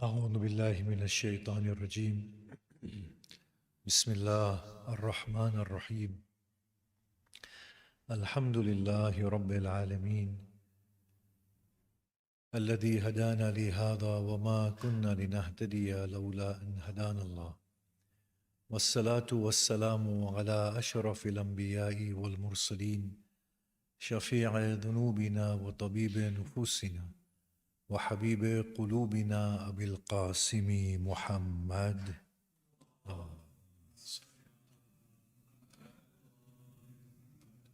أعوذ بالله من الشيطان الرجيم بسم الله الرحمن الرحيم الحمد لله رب العالمين الذي هدانا لهذا وما كنا لنهتدي لولا أن هدانا الله والصلاة والسلام على أشرف الأنبياء والمرسلين شفيع ذنوبنا وطبيب نفوسنا وحبيب قلوبنا أبي القاسم محمد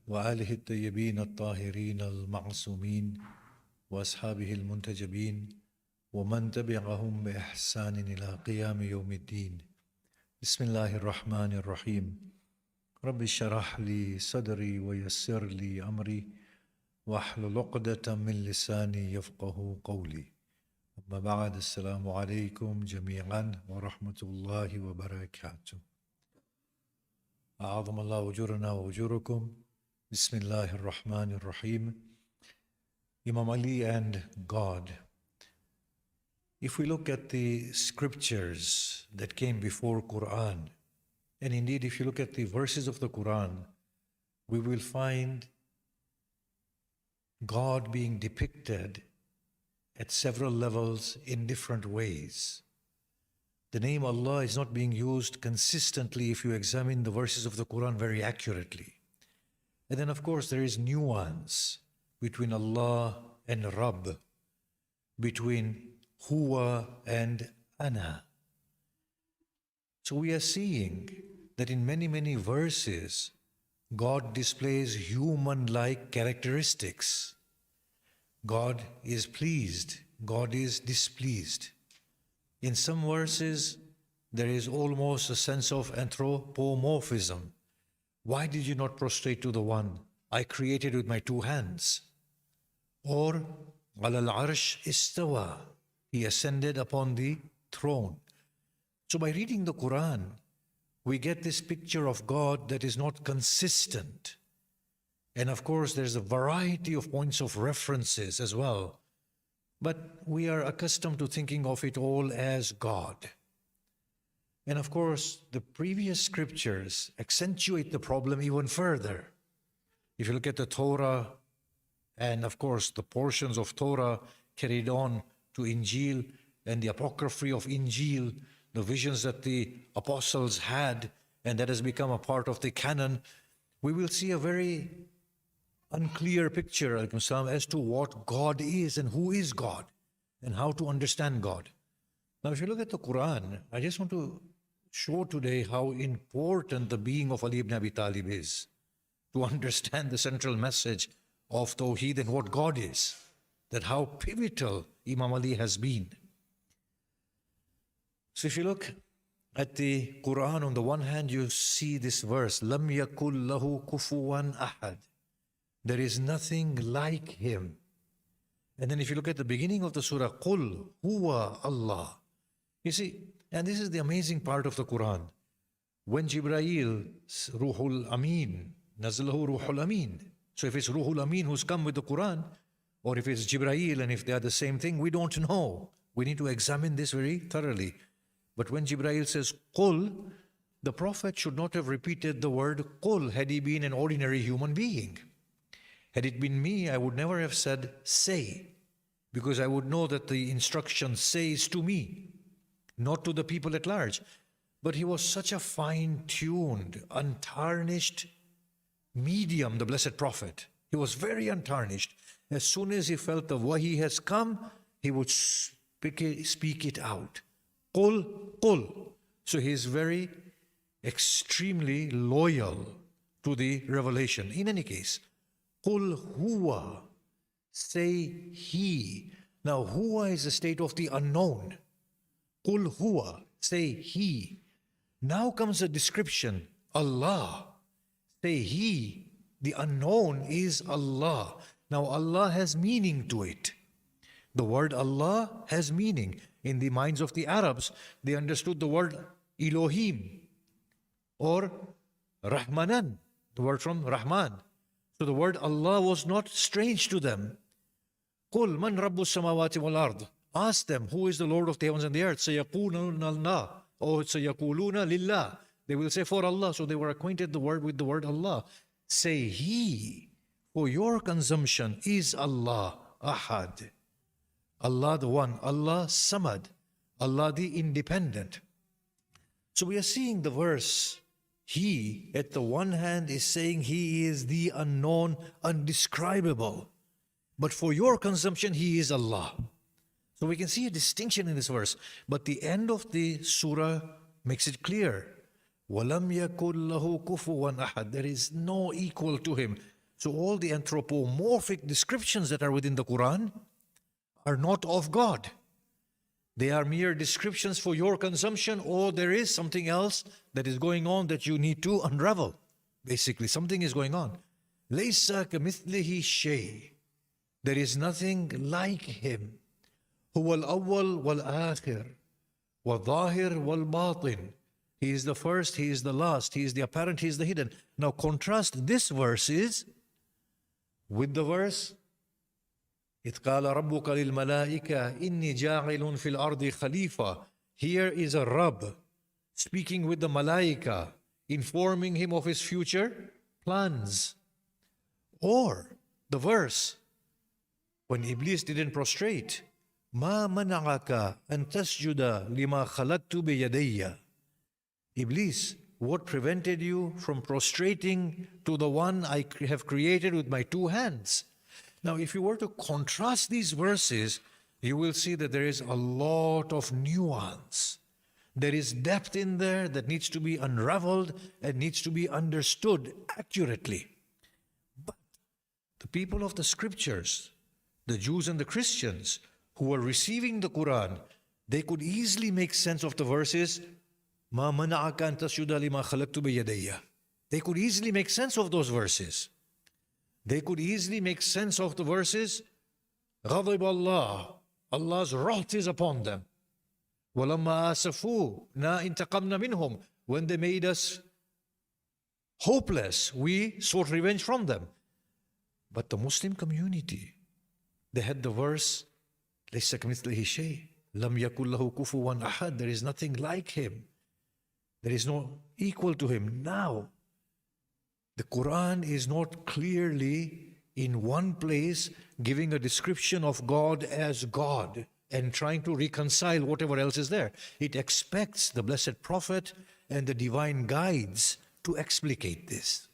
وآله الطيبين الطاهرين المعصومين وأصحابه المنتجبين ومن تبعهم بإحسان إلى قيام يوم الدين. بسم الله الرحمن الرحيم. رب اشرح لي صدري ويسر لي أمري واحلل عقدة من لساني يفقه قولي. أما بعد، السلام عليكم جميعا ورحمة الله وبركاته. أعظم الله أجورنا وأجوركم. بسم الله الرحمن الرحيم. Imam Ali and God. If we look at the scriptures that came before Quran, and indeed if you look at the verses of the Quran, we will find God being depicted at several levels in different ways. The name Allah is not being used consistently if you examine the verses of the Quran very accurately. And then of course there is nuance between Allah and Rabb, between Huwa and Ana. So we are seeing that in many verses God displays human-like characteristics. God is pleased, God is displeased. In some verses, there is almost a sense of anthropomorphism. Why did you not prostrate to the one I created with my two hands? Or, Alal Arsh Istawa, he ascended upon the throne. So by reading the Quran, we get this picture of God that is not consistent. And of course, there's a variety of points of references as well. But we are accustomed to thinking of it all as God. And of course, the previous scriptures accentuate the problem even further. If you look at the Torah, and of course, the portions of Torah carried on to Injil and the apocryphy of Injil, the visions that the apostles had, and that has become a part of the canon, we will see a very unclear picture as to what God is and who is God and how to understand God. Now, if you look at the Quran, I just want to show today how important the being of Ali ibn Abi Talib is to understand the central message of Tawheed and what God is, that how pivotal Imam Ali has been. So if you look at the Quran, on the one hand, you see this verse, Lam yakul lahu kufuwan ahad. There is nothing like him. And then if you look at the beginning of the surah, Qul huwa Allah. You see, and this is the amazing part of the Quran. When Jibreel, Ruhul Amin, Nazalahu Ruhul Amin. So if it's Ruhul Amin who's come with the Quran, or if it's Jibreel and if they are the same thing, we don't know. We need to examine this very thoroughly. But when Jibreel says Qul, the Prophet should not have repeated the word Qul had he been an ordinary human being. Had it been me, I would never have said say, because I would know that the instruction says to me, not to the people at large. But he was such a fine-tuned, untarnished medium, the Blessed Prophet. He was very untarnished. As soon as he felt the wahi has come, he would speak it out. Qul, Qul. So he is very extremely loyal to the revelation. In any case, Qul huwa, say he. Now huwa is a state of the unknown. Qul huwa, say he. Now comes a description, Allah. Say he, the unknown is Allah. Now Allah has meaning to it. The word Allah has meaning. In the minds of the Arabs, they understood the word Elohim or Rahmanan, the word from Rahman. So the word Allah was not strange to them. قُلْ مَنْ رَبُّ السَّمَاوَاتِ وَالْأَرْضِ. Ask them, who is the Lord of the heavens and the earth? سَيَقُولُونَ اللَّهُ or سَيَقُولُونَ لِلَّهِ. They will say for Allah. So they were acquainted with the word Allah. Say, He for your consumption is Allah Ahad. Allah the One, Allah Samad, Allah the Independent. So we are seeing the verse. He, at the one hand, is saying He is the unknown, undescribable. But for your consumption, He is Allah. So we can see a distinction in this verse. But the end of the surah makes it clear. وَلَمْ يَكُنْ لَهُ كُفُوًا أَحَدٍ. There is no equal to Him. So all the anthropomorphic descriptions that are within the Quran are not of God. They are mere descriptions for your consumption, or there is something else that is going on that you need to unravel. Basically, something is going on. لَيْسَ كَمِثْلِهِ شَيْءٍ. There is nothing like Him. هُوَ الْأَوَّلُ وَالْآخِرُ وَالظَّاهِرُ وَالْبَاطِنُ. He is the first, He is the last, He is the apparent, He is the hidden. Now contrast this verses with the verse إِذْ قَالَ رَبُّكَ لِلْمَلَائِكَةِ إِنِّي جَاعِلٌ فِي الْأَرْضِ خَلِيفَةً. Here is a Rabb speaking with the Malaika, informing him of his future plans. Or the verse, when Iblis didn't prostrate, مَا مَنَعَكَ أَن تَسْجُدَ لِمَا خَلَقْتُ بِيَدَيَّ. Iblis, what prevented you from prostrating to the one I have created with my two hands? Now, if you were to contrast these verses, you will see that there is a lot of nuance. There is depth in there that needs to be unraveled and needs to be understood accurately. But the people of the scriptures, the Jews and the Christians who were receiving the Quran, they could easily make sense of the verses, مَا مَنَعَكَ أَن تَسْجُدَ لِمَا خَلَقْتُ بِيَدَيَّ. They could easily make sense of those verses. They could easily make sense of the verses, غَضِبَ اللَّهُ, Allah's wrath is upon them. وَلَمَّا آسَفُونَا انْتَقَمْنَا مِنْهُمْ. When they made us hopeless, we sought revenge from them. But the Muslim community, they had the verse, لَيْسَ كَمِثْلِهِ شَيْءٍ لَمْ يَكُنْ لَهُ كُفُوًا أَحَدٍ. There is nothing like Him. There is no equal to Him. Now, the Quran is not clearly in one place giving a description of God as God and trying to reconcile whatever else is there. It expects the Blessed Prophet and the divine guides to explicate this.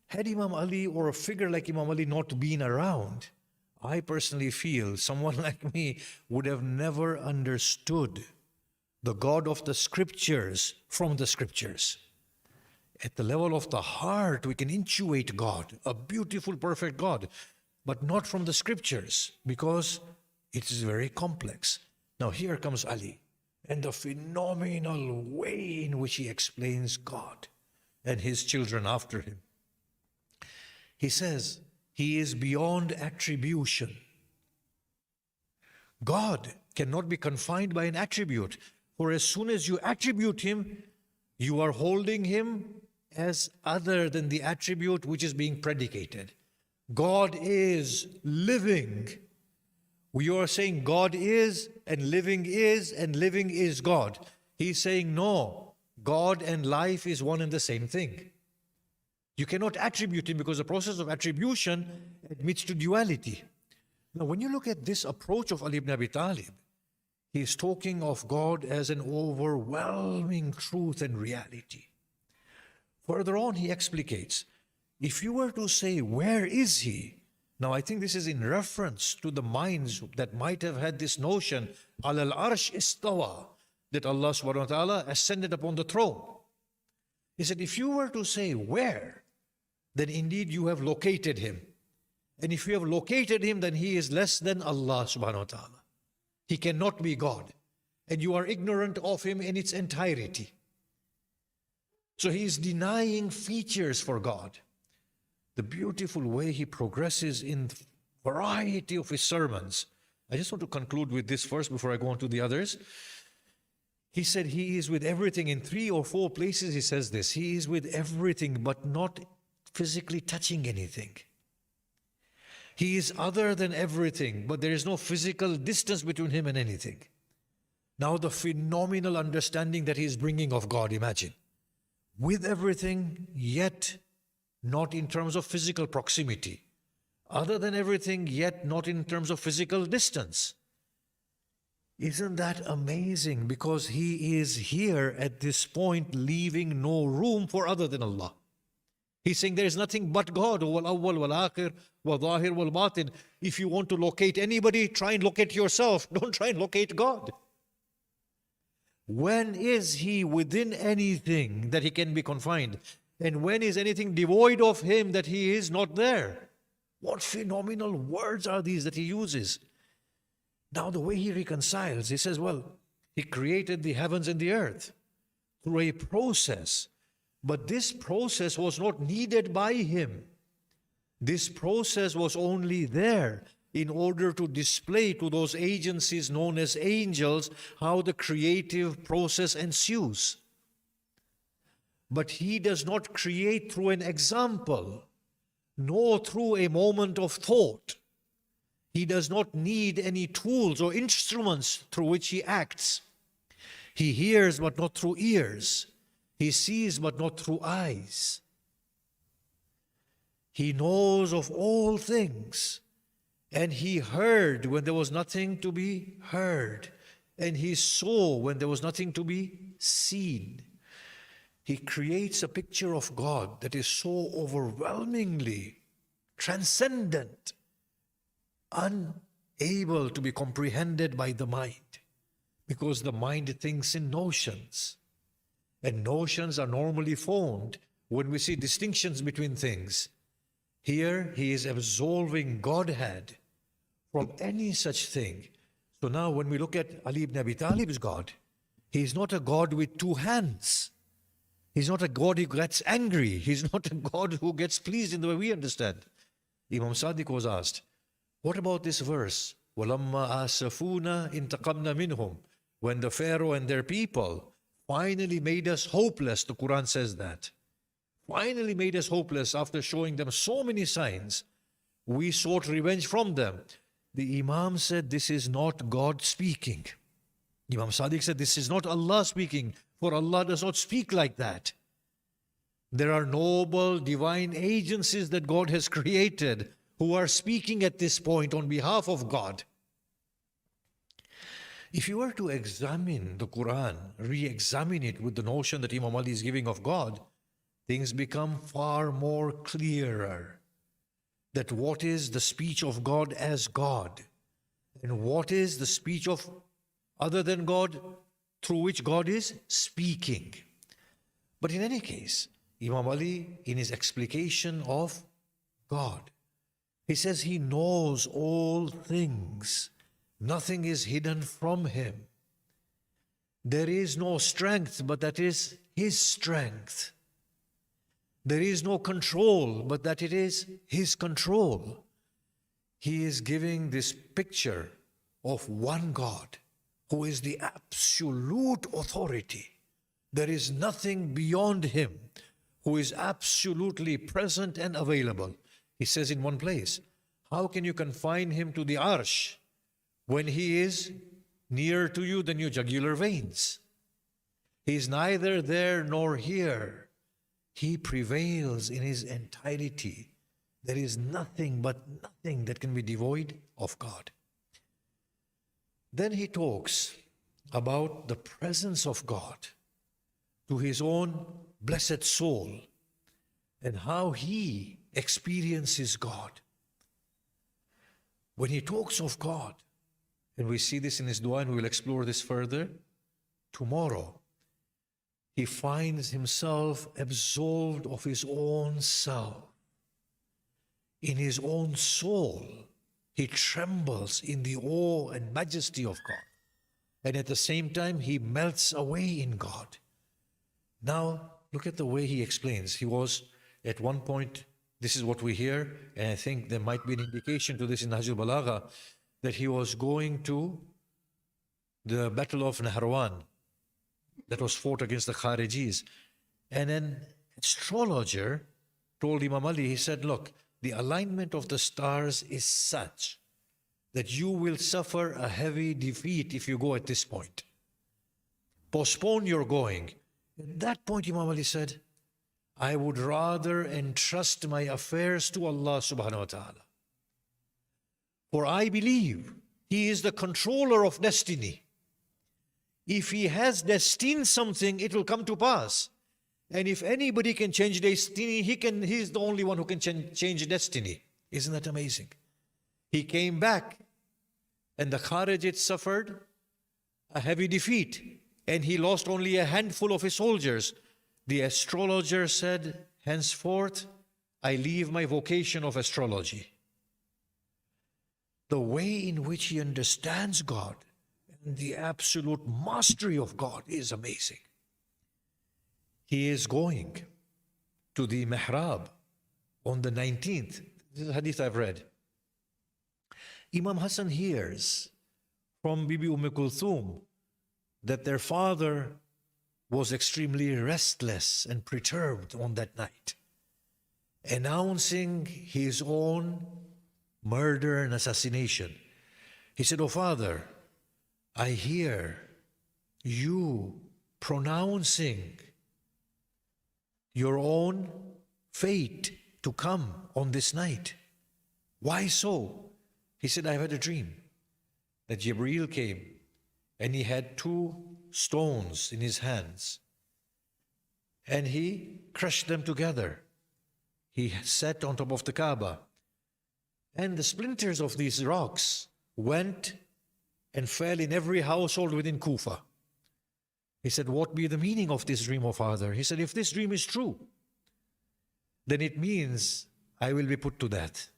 Had Imam Ali or a figure like Imam Ali not been around, I personally feel someone like me would have never understood the God of the scriptures from the scriptures. At the level of the heart, we can intuit God, a beautiful, perfect God, but not from the scriptures because it is very complex. Now here comes Ali and the phenomenal way in which he explains God and His children after Him. He says, He is beyond attribution. God cannot be confined by an attribute, for as soon as you attribute Him, you are holding Him as other than the attribute which is being predicated. God is living. We are saying God is, and living is God. He's saying no, God and life is one and the same thing. You cannot attribute Him because the process of attribution admits to duality. Now, when you look at this approach of Ali ibn Abi Talib, he is talking of God as an overwhelming truth and reality. Further on, he explicates, if you were to say, where is He? Now, I think this is in reference to the minds that might have had this notion, Al Arsh istawa, that Allah subhanahu wa ta'ala ascended upon the throne. He said, if you were to say where, then indeed you have located Him. And if you have located Him, then He is less than Allah subhanahu wa ta'ala. He cannot be God. And you are ignorant of Him in its entirety. So he is denying features for God. The beautiful way he progresses in the variety of his sermons. I just want to conclude with this first before I go on to the others. He said He is with everything. In 3 or 4 places he says this. He is with everything but not physically touching anything. He is other than everything, but there is no physical distance between him and anything. Now the phenomenal understanding that he is bringing of God, imagine. With everything, yet not in terms of physical proximity. Other than everything, yet not in terms of physical distance. Isn't that amazing? Because he is here at this point, leaving no room for other than Allah. He's saying there is nothing but God. Wal awwal wal akhir wal zahir wal batin. If you want to locate anybody, try and locate yourself. Don't try and locate God. When is he within anything that he can be confined? And when is anything devoid of him that he is not there? What phenomenal words are these that he uses? Now the way he reconciles, he says, well, he created the heavens and the earth through a process. But this process was not needed by him. This process was only there in order to display to those agencies known as angels how the creative process ensues. But he does not create through an example, nor through a moment of thought. He does not need any tools or instruments through which he acts. He hears but not through ears. He sees but not through eyes. He knows of all things. And he heard when there was nothing to be heard. And he saw when there was nothing to be seen. He creates a picture of God that is so overwhelmingly transcendent, unable to be comprehended by the mind, because the mind thinks in notions. And notions are normally formed when we see distinctions between things. Here, he is absolving Godhead from any such thing. So now when we look at Ali ibn Abi Talib's God, he is not a God with two hands. He's not a God who gets angry. He's not a God who gets pleased in the way we understand. Imam Sadiq was asked, what about this verse? وَلَمَّا آسَفُونَا إِنْتَقَمْنَا مِنْهُمْ. When the Pharaoh and their people finally made us hopeless, the Quran says that. Finally made us hopeless after showing them so many signs. We sought revenge from them. The Imam said, this is not God speaking. Imam Sadiq said, this is not Allah speaking, for Allah does not speak like that. There are noble divine agencies that God has created who are speaking at this point on behalf of God. If you were to examine the Quran, re-examine it with the notion that Imam Ali is giving of God, things become far more clearer. That what is the speech of God as God, and what is the speech of other than God through which God is speaking. But in any case, Imam Ali, in his explication of God, he says he knows all things. Nothing is hidden from him. There is no strength, but that is his strength. There is no control, but that it is his control. He is giving this picture of one God who is the absolute authority. There is nothing beyond him, who is absolutely present and available. He says in one place, how can you confine him to the arsh when he is nearer to you than your jugular veins? He is neither there nor here. He prevails in his entirety. There is nothing but nothing that can be devoid of God. Then he talks about the presence of God to his own blessed soul and how he experiences God. When he talks of God, and we see this in his dua, and we will explore this further tomorrow, he finds himself absolved of his own self. In his own soul, he trembles in the awe and majesty of God. And at the same time, he melts away in God. Now, look at the way he explains. He was, at one point, this is what we hear, and I think there might be an indication to this in Nahjul Balagha, that he was going to the Battle of Nahrawan that was fought against the Kharijis. And an astrologer told Imam Ali, he said, look, the alignment of the stars is such that you will suffer a heavy defeat if you go at this point. Postpone your going. At that point, Imam Ali said, I would rather entrust my affairs to Allah subhanahu wa ta'ala. For I believe He is the controller of destiny. If He has destined something, it will come to pass. And if anybody can change destiny, He is the only one who can change destiny. Isn't that amazing? He came back, and the Kharijites suffered a heavy defeat, and he lost only a handful of his soldiers. The astrologer said, henceforth, I leave my vocation of astrology. The way in which he understands God and the absolute mastery of God is amazing. He is going to the mihrab on the 19th. This is a hadith I've read. Imam Hassan hears from Bibi Kulthum that their father was extremely restless and perturbed on that night, announcing his own murder and assassination. He said, "Oh Father, I hear you pronouncing your own fate to come on this night. Why so?" He said, "I've had a dream that Jibreel came and he had 2 stones in his hands and he crushed them together. He sat on top of the Kaaba and the splinters of these rocks went and fell in every household within Kufa." He said, "What be the meaning of this dream, O Father?" He said, "If this dream is true, then it means I will be put to death,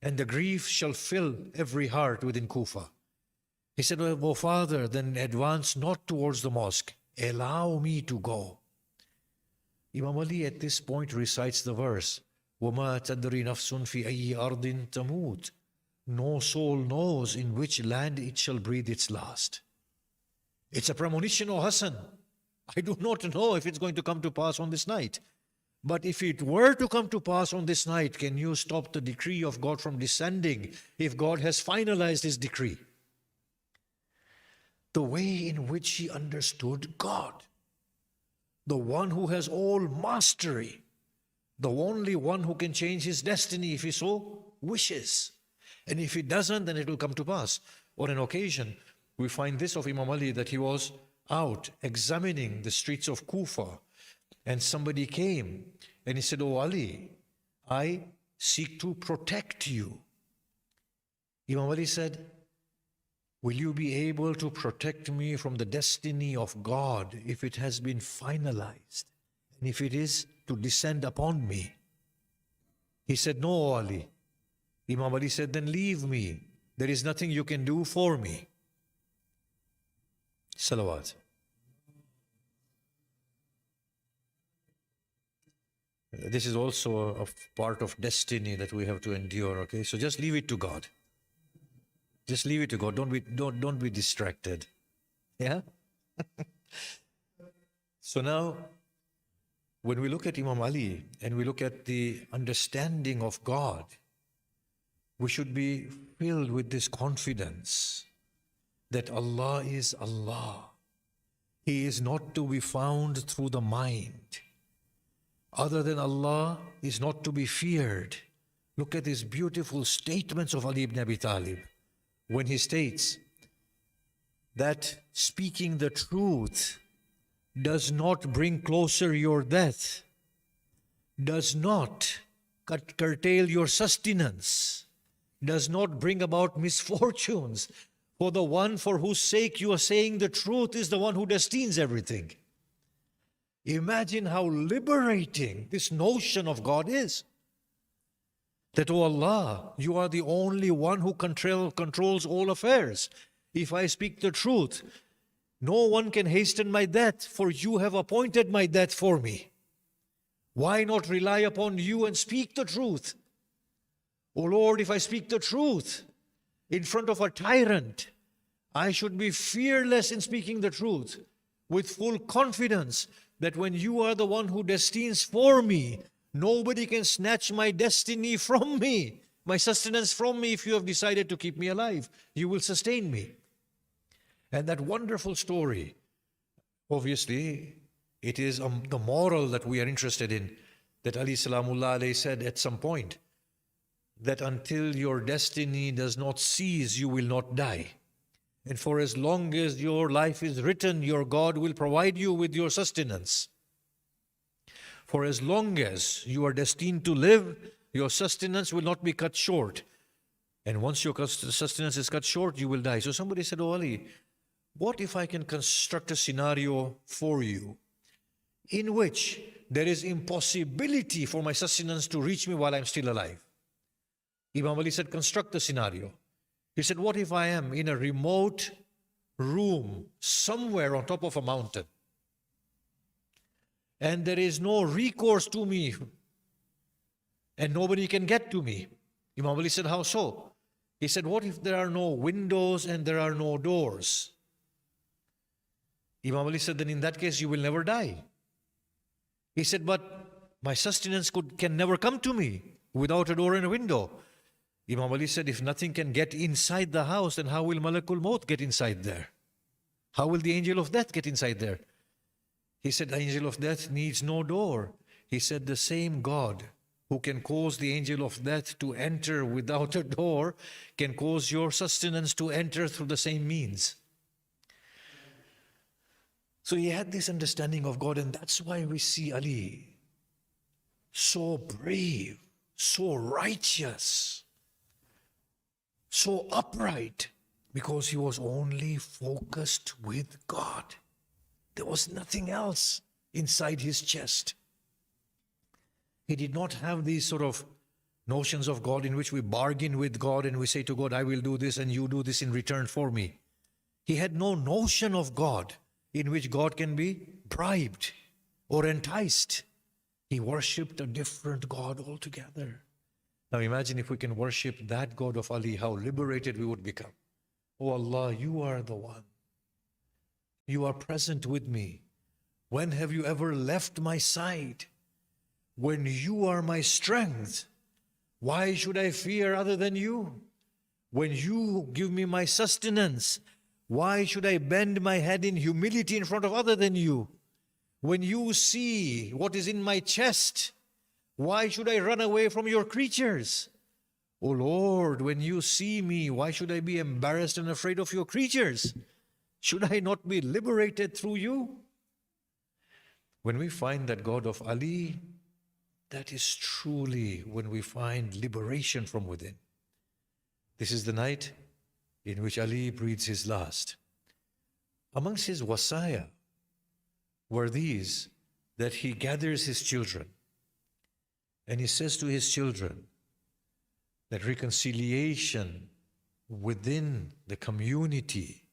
and the grief shall fill every heart within Kufa." He said, "O Father, then advance not towards the mosque. Allow me to go." Imam Ali at this point recites the verse, وَمَا تَدْرِي نَفْسٌ فِي أَيِّ أَرْضٍ تَمُوتُ. No soul knows in which land it shall breathe its last. It's a premonition, O Hassan. I do not know if it's going to come to pass on this night. But if it were to come to pass on this night, can you stop the decree of God from descending if God has finalized His decree? The way in which he understood God, the one who has all mastery, the only one who can change his destiny if he so wishes. And if he doesn't, then it will come to pass. On an occasion, we find this of Imam Ali, that he was out examining the streets of Kufa, and somebody came and he said, "Oh Ali, I seek to protect you." Imam Ali said, "Will you be able to protect me from the destiny of God if it has been finalized, and if it is to descend upon me?" He said, "No, O Ali." Imam Ali said, "Then leave me. There is nothing you can do for me." Salawat. This is also a part of destiny that we have to endure, okay? So just leave it to God. Just leave it to God. Don't be distracted. Yeah? So now, when we look at Imam Ali and we look at the understanding of God, we should be filled with this confidence that Allah is Allah. He is not to be found through the mind. Other than Allah is not to be feared. Look at these beautiful statements of Ali ibn Abi Talib, when he states that speaking the truth does not bring closer your death, does not curtail your sustenance, does not bring about misfortunes. For the one for whose sake you are saying the truth is the one who destines everything. Imagine how liberating this notion of God is. That, oh Allah, you are the only one who controls all affairs. If I speak the truth, no one can hasten my death, for you have appointed my death for me. Why not rely upon you and speak the truth? Oh Lord, if I speak the truth in front of a tyrant, I should be fearless in speaking the truth, with full confidence that when you are the one who destines for me, Nobody can snatch my destiny from me, my sustenance from me if you have decided to keep me alive. You will sustain me. And that wonderful story, obviously, it is the moral that we are interested in, that Ali Salamullah alayhi said at some point, that until your destiny does not cease, you will not die. And for as long as your life is written, your God will provide you with your sustenance. For as long as you are destined to live, your sustenance will not be cut short. And once your sustenance is cut short, you will die. So somebody said, "Oh Ali, what if I can construct a scenario for you in which there is impossibility for my sustenance to reach me while I'm still alive?" Imam Ali said, "Construct the scenario." He said, "What if I am in a remote room somewhere on top of a mountain and there is no recourse to me and nobody can get to me?" Imam Ali said, "How so?" He said, "What if there are no windows and there are no doors?" Imam Ali said, "Then in that case you will never die." He said, "But my sustenance can never come to me without a door and a window." Imam Ali said, "If nothing can get inside the house, then how will Malakul Maut get inside there? How will the angel of death get inside there?" He said, "The angel of death needs no door." He said, "The same God who can cause the angel of death to enter without a door can cause your sustenance to enter through the same means." So he had this understanding of God, and that's why we see Ali so brave, so righteous, so upright, because he was only focused with God. There was nothing else inside his chest. He did not have these sort of notions of God in which we bargain with God and we say to God, "I will do this and you do this in return for me." He had no notion of God in which God can be bribed or enticed. He worshipped a different God altogether. Now imagine if we can worship that God of Ali, how liberated we would become. "Oh Allah, you are the one. You are present with me. When have you ever left my side? When you are my strength, why should I fear other than you? When you give me my sustenance, why should I bend my head in humility in front of other than you? When you see what is in my chest, why should I run away from your creatures? Oh Lord, when you see me, why should I be embarrassed and afraid of your creatures? Should I not be liberated through you?" When we find that God of Ali, that is truly when we find liberation from within. This is the night in which Ali breathes his last. Amongst his wasaya were these, that he gathers his children and he says to his children that reconciliation within the community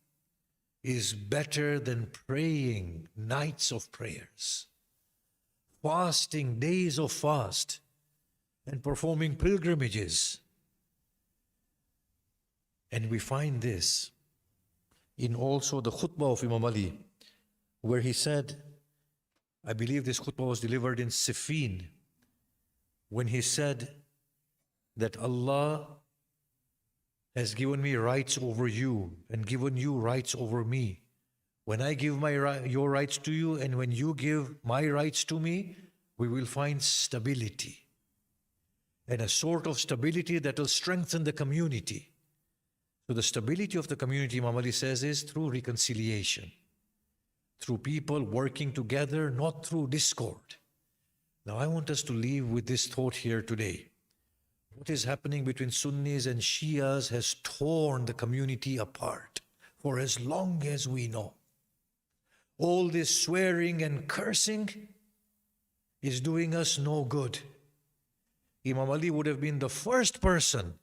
is better than praying nights of prayers, fasting days of fast, and performing pilgrimages. And we find this in also the khutbah of Imam Ali, where he said, I believe this khutbah was delivered in Siffin, when he said that Allah has given me rights over you and given you rights over me. When I give your rights to you and when you give my rights to me, we will find stability. And a sort of stability that will strengthen the community. So the stability of the community, Imam Ali says, is through reconciliation. Through people working together, not through discord. Now I want us to leave with this thought here today. What is happening between Sunnis and Shias has torn the community apart for as long as we know. All this swearing and cursing is doing us no good. Imam Ali would have been the first person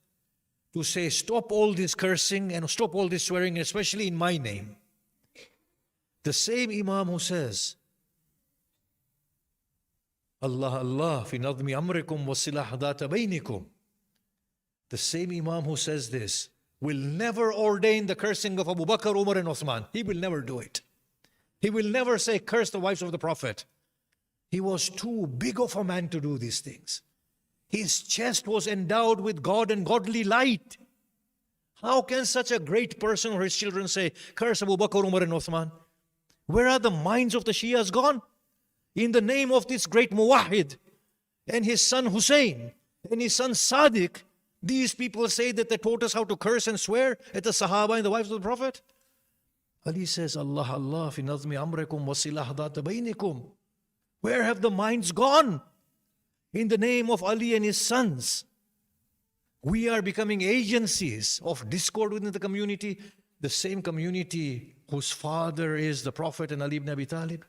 to say, stop all this cursing and stop all this swearing, especially in my name. The same Imam who says, Allah Allah fi nadmi amrikum wa silah dhata baynikum. The same Imam who says this will never ordain the cursing of Abu Bakr, Umar and Uthman. He will never do it. He will never say, curse the wives of the Prophet. He was too big of a man to do these things. His chest was endowed with God and godly light. How can such a great person or his children say, curse Abu Bakr, Umar and Uthman? Where are the minds of the Shias gone? In the name of this great Muwahid and his son Hussein and his son Sadiq, these people say that they taught us how to curse and swear at the Sahaba and the wives of the Prophet. Ali says, Allah, Allah, fi nazmi amrikum wa silah dhata baynikum. Where have the minds gone? In the name of Ali and his sons, we are becoming agencies of discord within the community, the same community whose father is the Prophet and Ali ibn Abi Talib,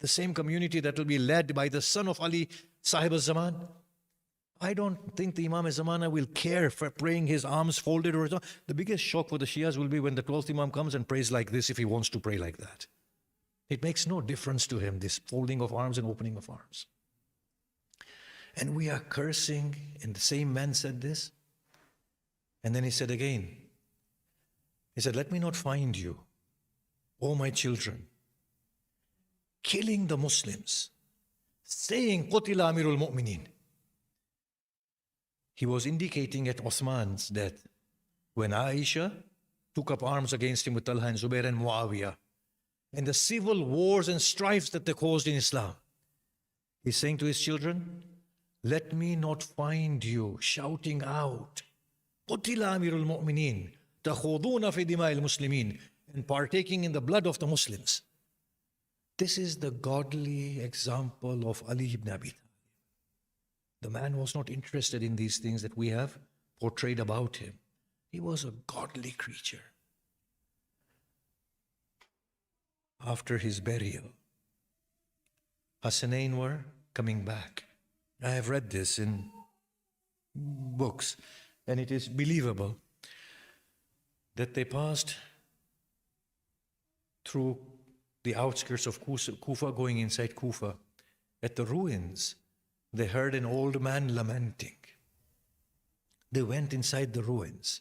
the same community that will be led by the son of Ali, Sahib al-Zaman. I don't think the Imam al-Zamana will care for praying his arms folded or the biggest shock for the Shias will be when the 12th Imam comes and prays like this if he wants to pray like that. It makes no difference to him, this folding of arms and opening of arms. And we are cursing, and the same man said this. And then he said again, he said, let me not find you, O my children, killing the Muslims, saying, Qutila Amirul Mu'mineen. He was indicating at Uthman's death when Aisha took up arms against him with Talha and Zubair and Muawiyah, and the civil wars and strifes that they caused in Islam. He's saying to his children, let me not find you shouting out, Qutila Amirul Mu'mineen, takhuduna fi dima'il Muslimin, and partaking in the blood of the Muslims. This is the godly example of Ali ibn Abi Talib. The man was not interested in these things that we have portrayed about him. He was a godly creature. After his burial, Hassanain were coming back. I have read this in books, and it is believable that they passed through the outskirts of Kufa, going inside Kufa. At the ruins, they heard an old man lamenting. They went inside the ruins,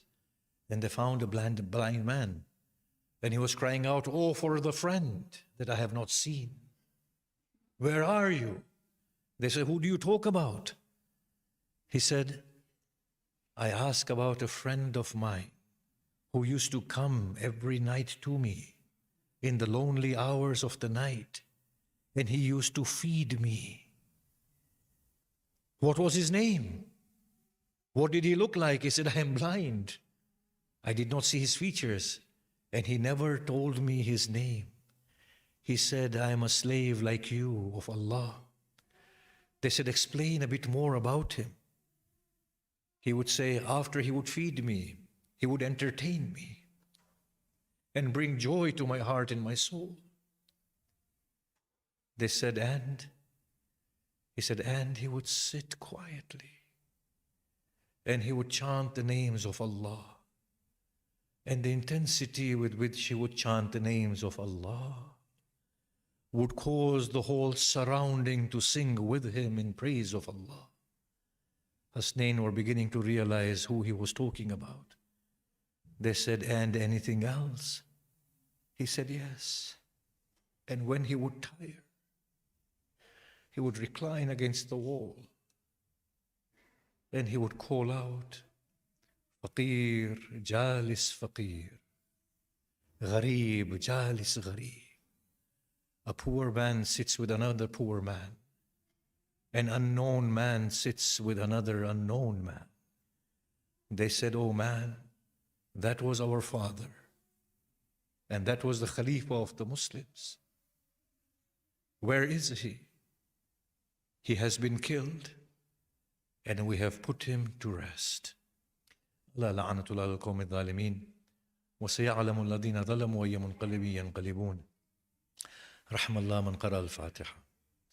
and they found a blind man. And he was crying out, oh, for the friend that I have not seen. Where are you? They said, who do you talk about? He said, I ask about a friend of mine who used to come every night to me in the lonely hours of the night, and he used to feed me. What was his name? What did he look like? He said, I am blind. I did not see his features, and he never told me his name. He said, I am a slave like you of Allah. They said, explain a bit more about him. He would say, after he would feed me, he would entertain me and bring joy to my heart and my soul. They said, and? He said, and he would sit quietly and he would chant the names of Allah. And the intensity with which he would chant the names of Allah would cause the whole surrounding to sing with him in praise of Allah. Hasnain were beginning to realize who he was talking about. They said, and anything else? He said, yes. And when he would tire, he would recline against the wall and he would call out, Faqir, Jalis Faqir, Gharib, Jalis Gharib. A poor man sits with another poor man. An unknown man sits with another unknown man. They said, oh man, that was our father. And that was the Khalifa of the Muslims. Where is he? He has been killed, and we have put him to rest. لا لعنة الله على القوم الظالمين وسيعلم الذين ظلموا أي منقلب ينقلبون. رحم الله من قرأ الفاتحة.